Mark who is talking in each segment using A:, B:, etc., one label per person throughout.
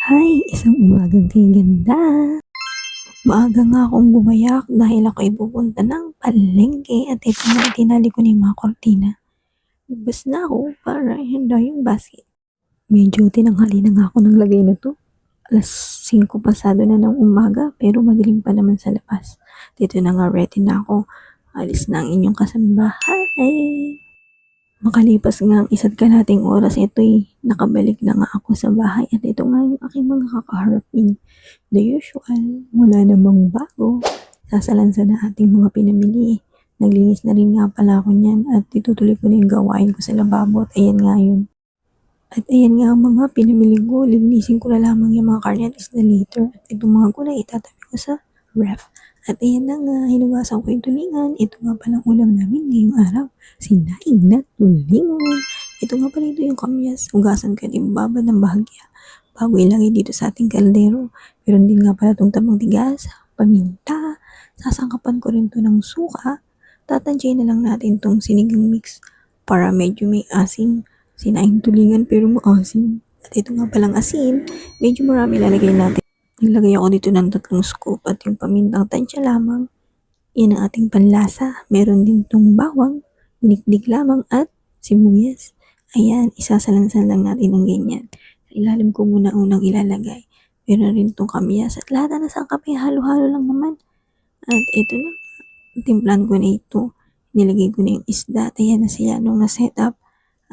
A: Hay, isang umagang kay ganda. Maaga nga akong bumayak dahil ako'y pupunta ng palengke at ito na tinali ko na yung mga kortina. Lubos na ako para ihanda yung basket. Medyo tinanghali na nga ako ng lagay na to. Alas 5 pasado na ng umaga pero madilim pa naman sa labas. Dito na nga ready na ako. Alis na ang inyong kasambahay. Makalipas nga ang isa't kalahating oras, ito'y nakabalik na nga ako sa bahay at ito nga yung aking mga kakaharapin. The usual, wala namang bago. Sasalansa na ating mga pinamili. Naglinis na rin nga pala ako niyan at itutuloy ko na yung gawain ko sa lababo at ayan nga yun. At ayan nga ang mga pinamili ko, lilinisin ko na lamang yung mga karne at isda later. At itong mga gulay itatabi ko sa ref. At ayan na nga, hinugasan ko yung tulingan. Ito nga palang ulam namin ngayong araw. Sinaing na tulingan. Ito nga pala ito yung kamyas. Hugasan ko yung babad ng bahagya bago ilagay dito sa ating kaldero. Meron din nga pala itong tamang tigas, paminta. Sasangkapan ko rin to ng suka. Tatansyahin na lang natin itong sinigang mix para medyo may asim. Sinaing tulingan pero maasim. At ito nga palang asin, medyo marami lalagay natin. Naglagay ako dito ng 3 scoop at yung pamintang tansya lamang. Yan ang ating panlasa. Meron din itong bawang, dinikdik lamang at sibuyas. Ayan, isasalansan lang natin ng ganyan. Ilalim ko muna unang ilalagay. Meron rin itong kamyas at lahat na nasangkap ay halo-halo lang naman. At ito na, timplan ko na ito. Nilagay ko na yung isda at ayan na siya nung na-set up.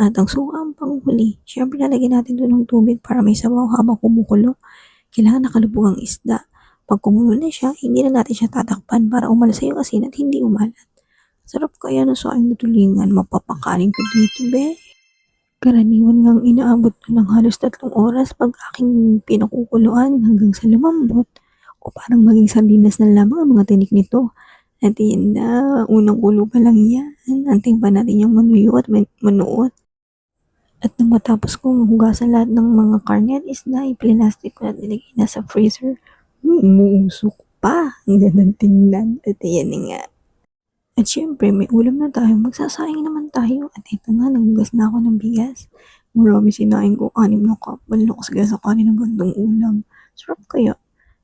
A: At ang suka ang panghuli. Siyempre lalagyan natin doon ng tubig para may sabaw habang kumukulo. Kailangan nakalubog ang isda. Pag kumulo na siya, hindi na natin siya tatakpan para umalas yung asin at hindi umalat. Sarap kaya na sa aking tulingan. Mapapakain ko dito, be. Karaniwan ngang inaabot ko ng halos 3 oras pag aking pinakukuluan hanggang sa lumambot. O parang maging sardinas na lamang ang mga tinik nito. At yun na, unang kulo pa lang yan. Anting pa natin yung manuyo at manuot. At nang matapos kong hugasan lahat ng mga karne at isda, iplinastic ko at nilagay na sa freezer. Umuusok pa. Ang ganda ng tingnan. At ayan na nga. At syempre, may ulam na tayo. Magsasayang naman tayo. At ito nga, naghugas na ako ng bigas. Marami sinaing ko, 6 na cup. Malakas kaya sa kanin ng gandong ulam. Sarap kaya.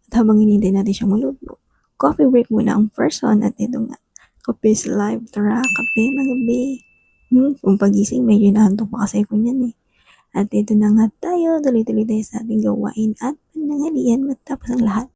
A: At habang hinintay natin siyang maluto, coffee break muna ang first one. At ito nga, kape is live. Tara, kape mga be. Kung pagising, medyo nahantok pa kasi ko niyan eh. At ito na nga tayo, tuloy-tuloy tayo sa ating gawain at pananghalian matapos ang lahat.